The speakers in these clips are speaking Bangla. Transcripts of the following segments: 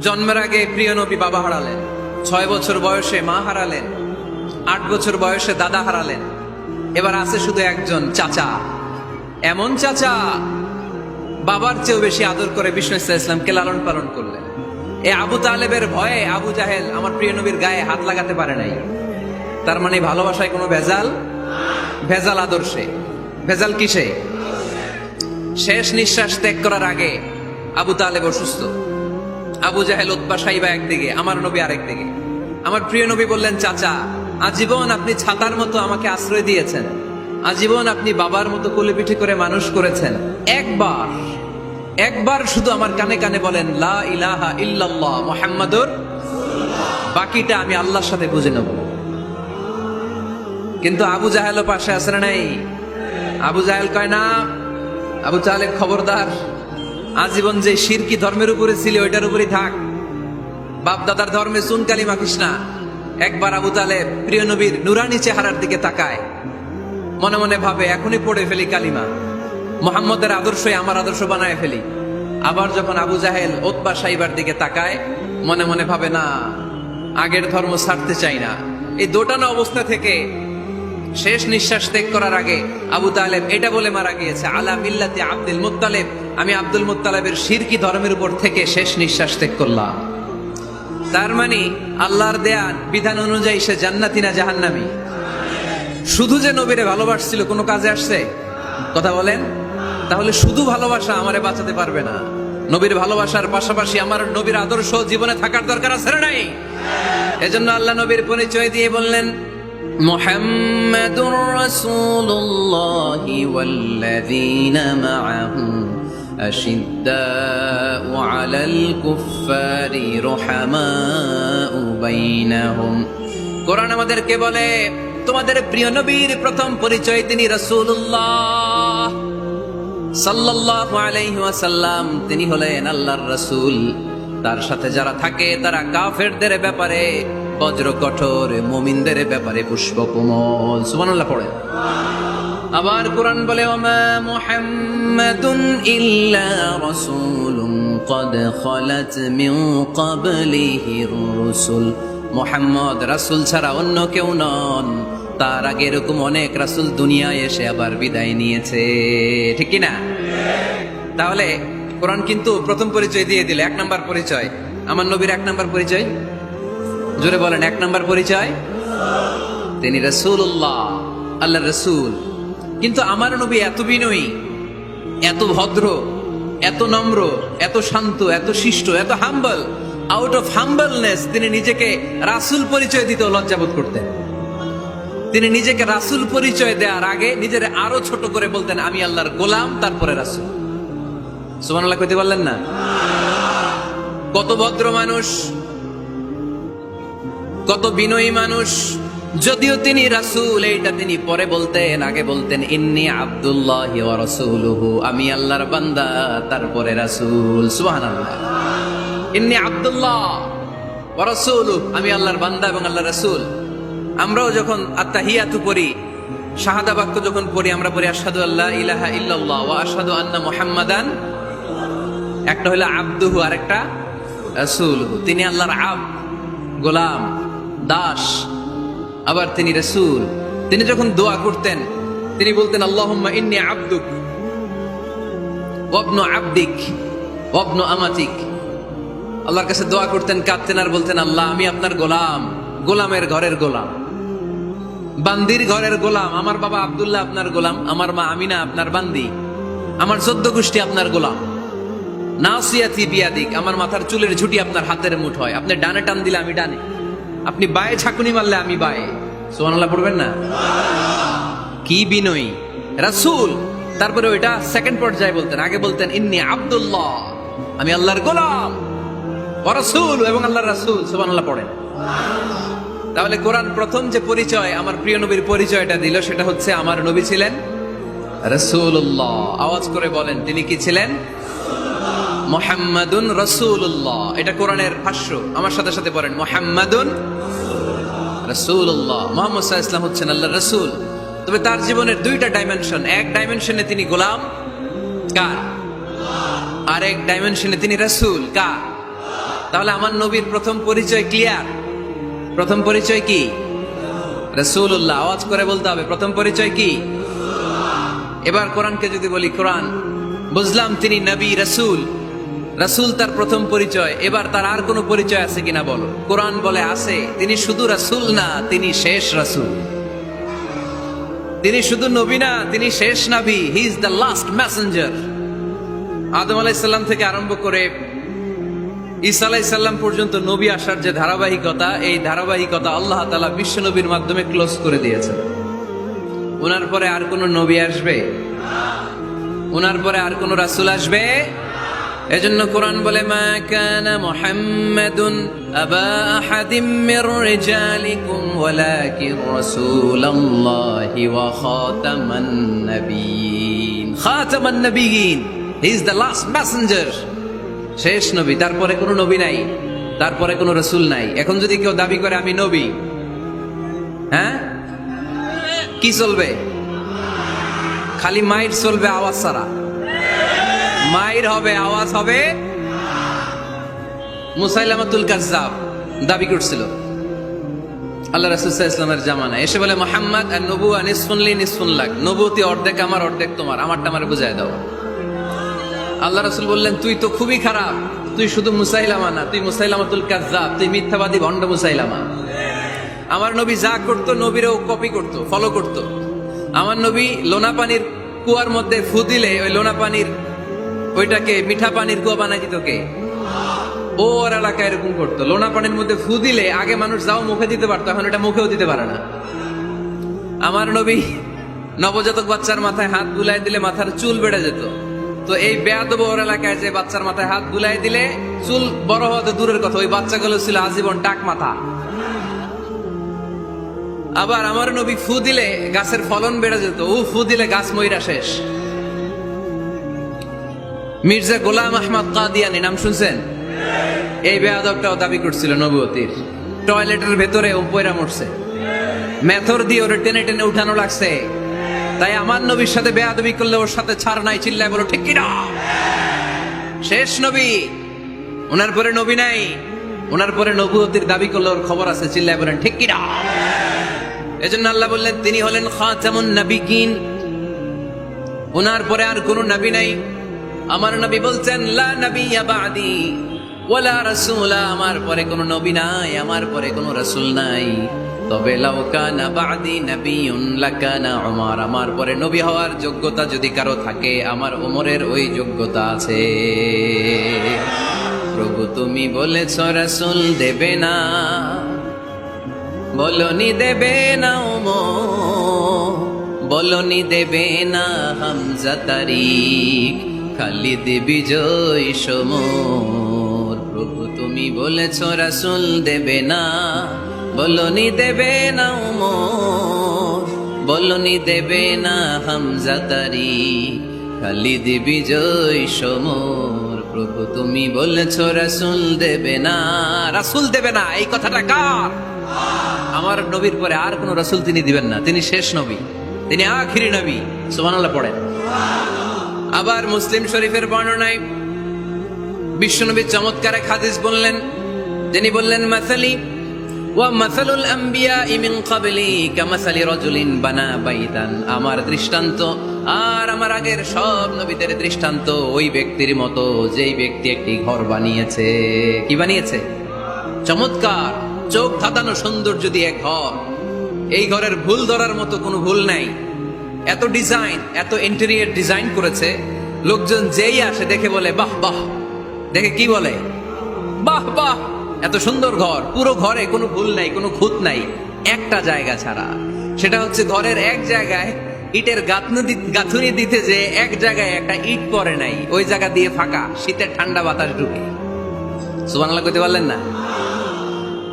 জন্মের আগে প্রিয় নবী বাবা হারালেন, 6 বছর বয়সে মা হারালেন, 8 বছর বয়সে দাদা হারালেন, এবার আছে শুধু একজন চাচা। এমন চাচা বাবার চেয়েও বেশি আদর করে বিষ্ণু ইসলামকে লালন পালন করলেন। এ আবু তালেবের ভয়ে আবু জাহেল আমার প্রিয় নবীর গায়ে হাত লাগাতে পারে নাই। তার মানে ভালোবাসায় কোনো ভেজাল? ভেজাল আদর্শে। ভেজাল কিসে? শেষ নিঃশ্বাস ত্যাগ করার আগে আবু তালেব অসুস্থ, আবু জাহেল উতবা সাইবা একদিকে, আমার নবী আরেকদিকে। আমার প্রিয় নবী বললেন, চাচা আজীবন আপনি ছাতার মতো আমাকে আশ্রয় দিয়েছেন, আজীবন আপনি বাবার মতো কোলে পিঠে করে মানুষ করেছেন, একবার শুধু আমার কানে কানে বলেন লা ইলাহা ইল্লাল্লাহ মুহাম্মাদুর, বাকিটা আমি আল্লাহর সাথে বুঝে নেব। কিন্তু আবু জাহেলও পাশে আছে না নাই? আবু জাহেল কয় না, আবু তালেব খবরদার, আজীবন যে শিরকি ধর্মের উপরে ছিল ওইটার উপরেই থাক, বাপ দাদার ধর্মে চুন কালি মাখিস না। একবার আবু তালেব প্রিয় নবীর নুরানি চেহারার দিকে তাকায়, মনে মনে ভাবে এখনই পড়ে ফেলি কালিমা, মুহাম্মদের আদর্শই আমার আদর্শ বানায় ফেলি। আবার যখন আবু জাহেল উতবা সাইবার দিকে তাকায়, মনে মনে ভাবে না, আগের ধর্ম ছাড়তে চাই না। এই দোটানা অবস্থা থেকে শেষ নিঃশ্বাস ত্যাগ করার আগে আবু তালেব এটা বলে মারা গিয়েছে, আলা মিল্লাতি আব্দুল মুত্তালিব, আমি আব্দুল মুত্তালিবের শিরকি ধর্মের উপর থেকে শেষ নিঃশ্বাস ত্যাগ করলাম। তার মানে আল্লাহর দেয়া বিধান অনুযায়ী সে জান্নাতি না জাহান্নামী? শুধু যে নবীরে ভালোবাসছিল কোনো কাজে আসছে? কথা বলেন। তাহলে শুধু ভালোবাসা আমারে বাঁচাতে পারবে না। নবীর ভালোবাসার পাশাপাশি আমার নবীর আদর্শ জীবনে থাকার দরকার আছে না নাই? এজন্য আল্লাহ নবীর পরিচয় দিয়ে বললেন, মুহাম্মাদুর রাসূলুল্লাহি ওয়াল্লাযীনা মাআহু আশিদ্দাউ আলাল কুফফারি রুহামাউ বাইনাহুম। কোরআন আমাদেরকে বলে তোমাদের প্রিয় নবীর প্রথম পরিচয় তিনি রাসূলুল্লাহ সাল্লাল্লাহু আলাইহি ওয়াসাল্লাম, তিনি হলেন আল্লাহর রাসূল। তার সাথে যারা থাকে তারা কাফেরদের ব্যাপারে বজ্র কঠোর, মুমিনদের ব্যাপারে পুষ্পকোমল। সুবহানাল্লাহ পড়ে। আবার কোরআন বলে, ওমা মুহাম্মাদুন ইল্লা রাসূলুন ক্বাদ খালাত মিন ক্বাবলিহির রাসূল। মুহাম্মদ রাসূল ছাড়া অন্য কেউ নন, তার আগে এরকম অনেক রাসূল দুনিয়ায় এসে আবার বিদায় নিয়েছে, ঠিক কি না? তাহলে কোরআন কিন্তু প্রথম পরিচয় দিয়ে দিলে, 1 নাম্বার পরিচয় আমার নবীর। 1 নাম্বার পরিচয় জোরে বলেন, 1 নাম্বার পরিচয় তিনি রাসূলুল্লাহ, আল্লাহর রাসূল। কিন্তু আমার নবী এত বিনয়ী, এত ভদ্র, এত নম্র, এত শান্ত, এত শিষ্ট, এত হাম্বল। আউট অফ হাম্বলনেস তিনি নিজেকে রাসূল পরিচয় দিতে লজ্জাবোধ করতেন। তিনি নিজেকে রাসূল পরিচয় দেওয়ার আগে নিজের আরো ছোট করে বলতেন, আমি আল্লাহর গোলাম, তারপরে রাসূল। সুবহানাল্লাহ কইতে পারলেন না? কত ভদ্র মানুষ, কত বিনয়ী মানুষ। যদিও তিনি রাসূল, এইটা তিনি পরে বলতেন, আগে বলতেন ইন্নী আব্দুল্লাহি ওয়া রাসূলুহু, আমি আল্লাহর বান্দা, তারপরে রাসূল। সুবহানাল্লাহ। ইন্নী আব্দুল্লাহ ওয়া রাসূলুহু, আমি আল্লাহর বান্দা এবং আল্লাহর রাসূল। আমরাও যখন আত্তাহিয়াতু পড়ি, শাহাদা বাক্য যখন পড়ি, আমরা পড়ি আশহাদু আল্লা ইলাহা ইল্লাল্লাহ ওয়া আশহাদু আন্না মুহাম্মাদান। একটা হলো আব্দুহু আর একটা রাসূলুহু। তিনি আল্লাহর আব্দ, গোলাম, দাস, আবার তিনি রাসূল। তিনি যখন দোয়া করতেন তিনি বলতেন, আল্লাহুম্মা ইন্নী আবদুক ওয়া ইবনু আবদিক ওয়া ইবনু আমাতিক। আল্লাহর কাছে দোয়া করতেন, কাঁদতেন আর বলতেন, আল্লাহ আমি আপনার গোলাম, গোলামের ঘরের গোলাম, বান্দির ঘরের গোলাম। আমার বাবা আব্দুল্লাহ আপনার গোলাম, আমার মা আমিনা আপনার বান্দি, আমার 14 গোষ্ঠী আপনার গোলাম। নাসিয়াতি বিয়াদিক, আমার মাথার চুলের ঝুঁটি আপনার হাতের মুঠোয়, আপনি ডানে টান দিলে আমি ডানে, আপনি বায়ে ঝাঁকুনি মারলে আমি বায়ে। সুবহানাল্লাহ পড়বেন না? কি বিনয়ী রাসূল। তারপরে ওইটা সেকেন্ড পর্যায়ে বলতেন। আগে বলতেন ইন্নী আব্দুল্লাহ, আমি আল্লাহর গোলাম, ওয়া রাসূল, এবং আল্লাহর রাসূল। সুবহানাল্লাহ পড়েন। তাহলে কোরআন প্রথম যে পরিচয় আমার প্রিয় নবীর পরিচয়টা দিল, সেটা হচ্ছে আমার নবী ছিলেন রাসূলুল্লাহ। আওয়াজ করে বলেন, তিনি কি ছিলেন? মুহাম্মাদুন রাসূলুল্লাহ। এটা কোরআনের ভাষ্য, আমার সাথে সাথে পড়েন, মুহাম্মাদুন রাসূলুল্লাহ। মুহাম্মদ সাল্লাল্লাহু আলাইহি ওয়াসাল্লাম হচ্ছেন আল্লাহর রাসূল। তবে তার জীবনের 2টা ডাইমেনশন। এক ডাইমেনশনে তিনি গোলাম, কার? আর এক ডাইমেনশনে তিনি রাসূল, কার? তাহলে আমার নবীর প্রথম পরিচয় ক্লিয়ার। প্রথম পরিচয় কি? রাসূলুল্লাহ। আওয়াজ করে বলতে হবে, প্রথম পরিচয় কি? এবার কোরআনকে যদি বলি, কোরআন বুঝলাম তিনি নবী রাসূল, রাসূল তার প্রথম পরিচয়, এবার তার আর কোনো পরিচয় আছে কিনা বলো। কোরআন বলে আছে, তিনি শুধু রাসূল না, তিনি শেষ রাসূল। তিনি শুধু নবী না, তিনি শেষ নবী। He is the last messenger. আদম আলাইহিস সালাম থেকে আরম্ভ করে ঈসা আলাইহিস সালাম পর্যন্ত নবী আসার যে ধারাবাহিকতা, এই ধারাবাহিকতা আল্লাহ তাআলা বিশ্ব নবীর মাধ্যমে ক্লোজ করে দিয়েছেন। ওনার পরে আর কোন নবী আসবে? ওনার পরে আর কোন রাসূল আসবে? এজন্য কোরআন বলে, মা কানা মুহাম্মাদুন আবা আহাদিম মির রিজালিকুম ওয়ালাকিন রাসূলুল্লাহি ওয়া খাতামান নাবিয়্যিন। খাতামান নাবিয়্যিন, he is the last messenger, শেষ নবী। তারপরে কোনো নবী নাই, তারপরে কোনো রাসূল নাই। এখন যদি কেউ দাবি করে আমি নবী, হ্যাঁ, কি চলবে? খালি মাইর চলবে, আওয়াজ ছাড়া। মাইর হবে, আওয়াজ হবে। মুসাইলামাতুল কাজ্জাব দাবি করছিল আল্লাহ রাসূল সাল্লাল্লাহু আলাইহি ওয়াসাল্লামের জামানায়, এসে বলে, মুহাম্মদ আর নবুয়া নিসফুন লি নিসফুন লাক, নবুয়তি অর্ধেক আমার, অর্ধেক তোমার, আমারটা আমারে বুঝায় দাও। আল্লাহ রাসূল বললেন, তুই তো খুবই খারাপ, তুই শুধু মুসাইলামা না, তুই মুসাইলামাতুল কাজ্জাব, তুই মিথ্যাবাদী ভণ্ড মুসাইলামা। আমার নবী যা করতো নবীরাও কপি করতো, ফলো করতো। আমার নবী লোনা পানির কুয়ার মধ্যে ফু দিলে ওই লোনা পানির ওইটাকে মিঠা পানির কুয়া বানাই দিত কে? ওর এলাকায় এরকম করতো। লোনা পানির মধ্যে ফু দিলে আগে মানুষ যাও মুখে দিতে পারতো, এখন এটা মুখেও দিতে পারে না। আমার নবী নবজাতক বাচ্চার মাথায় হাত বুলাই দিলে মাথার চুল বেড়ে যেত। তো এই বেয়াদব ওর এলাকায় যে বাচ্চার মাথায় হাত বুলাই দিলে চুল বড় হওয়া তো দূরের কথা, ওই বাচ্চাগুলো ছিল আজীবন টাক মাথা। আবার আমার নবী ফু দিলে গাছের ফলন বেড়ে যেত, ও ফু দিলে গাছ মইরা শেষ। মির্জা গোলাম আহমদ কাদিয়ানী নাম শুনছেন? এই বেয়াদবটাও দাবি করছিল নবুয়তির। টয়লেটের ভেতরে ও পয়রা মরছে, মেথর দিয়ে ওরে টেনে টেনে উঠানো লাগছে। তাই আমার নবীর সাথে বেয়াদবি করলে ওর সাথে ছাড় নাই, চিল্লায় বলো ঠিক কিনা? শেষ নবী, ওনার পরে নবী নাই। ওনার পরে নবুয়তির দাবি করলে ওর খবর আছে, চিল্লায় বলেন ঠিক কিনা? এজন্য আল্লাহ বললেন তিনি হলেন খাতামুন নাবিয়্যিন, ওনার পরে আর কোনো নবী নাই। আমার নবী বলছেন, লা নাবিয়্যা বা'দি ওয়ালা রাসূলা, আমার পরে কোনো নবী নাই, আমার পরে কোনো রাসূল নাই। তবে লাউ কানা বা'দি নাবিয়্যুন লাকানা উমর, আমার পরে নবী হওয়ার যোগ্যতা যদি কারো থাকে, আমার ওমরের ওই যোগ্যতা আছে। প্রভু তুমি বলেছ রাসূল দেবে না, বলনি দেবে না ওমর, বলনি দেবে না হামজা তারিক, খালিদ বিজয় সমর। প্রভু তুমি বলেছ রাসূল দেবে না, বলনি দেবে না ওমর, বলনি দেবে না হামজা তারিক, খালিদ বিজয় সমর। প্রভু তুমি বলেছ রাসূল দেবে না, রাসূল দেবে না, এই কথাটা কার? আমার নবীর পরে আর কোন রাসূল তিনি দিবেন না, তিনি শেষ নবী, তিনি আখিরি নবী। সুবহানাল্লাহ পড়েন। আবার মুসলিম শরীফের বর্ণনায় বিশ্বনবী চমৎকার এক হাদিস বললেন, যিনি বললেন, মাসালি ওয়া মাসালুল আম্বিয়া মিন ক্বাবলি কামাসালি রাজুলিন বানা বাইতান, আমার দৃষ্টান্ত আর আমার আগের সব নবীদের দৃষ্টান্ত ওই ব্যক্তির মতো, যেই ব্যক্তি একটি ঘর বানিয়েছে। কি বানিয়েছে? চমৎকার, চোখ ধাঁধানো সৌন্দর্য দিয়ে এক ঘর। এই ঘরের ভুল ধরার মতো কোনো ভুল নাই। এত ডিজাইন, এত ইন্টেরিয়র ডিজাইন করেছে, লোকজন যেই আসে দেখে বলে বাহ বাহ। দেখে কি বলে? বাহ বাহ, এত সুন্দর ঘর। পুরো ঘরে কোনো ভুল নাই, কোনো খুঁত নাই, একটা জায়গা ছাড়া। সেটা হচ্ছে ঘরের এক জায়গায় ইটের গাঁথুনি দিতে যে এক জায়গায় একটা ইট পড়ে নাই, ওই জায়গা দিয়ে ফাঁকা, শীতের ঠান্ডা বাতাস ঢুকে। সুবহানাল্লাহ কইতে পারলেন না?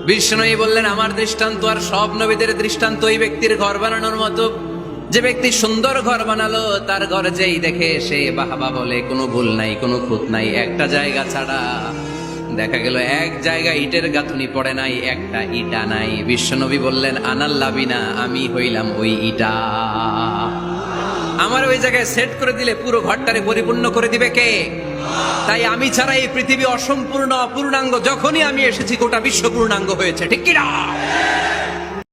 বিষ্ণু বললেন, আমার দৃষ্টান্ত আর সব নবীদের দৃষ্টান্ত ওই ব্যক্তির ঘর বানানোর মতো। যে ব্যক্তি সুন্দর ঘর বানালো, তার ঘর যেই দেখে সে বাহবা বলে, কোনো ভুল নাই, কোনো খুঁত নাই, একটা জায়গা ছাড়া। দেখা গেল এক জায়গায় ইটের গাঁথুনি পড়ে নাই, একটা ইটা নাই। বিশ্বনবী বললেন, আনাল লাবিনা, আমি হইলাম ওই ইটা। আমার ওই জায়গায় সেট করে দিলে পুরো ঘরটারে পরিপূর্ণ করে দিবে কে? তাই আমি ছাড়া এই পৃথিবী অসম্পূর্ণ অপূর্ণাঙ্গ, যখনই আমি এসেছি গোটা বিশ্ব পূর্ণাঙ্গ হয়েছে, ঠিক কিনা?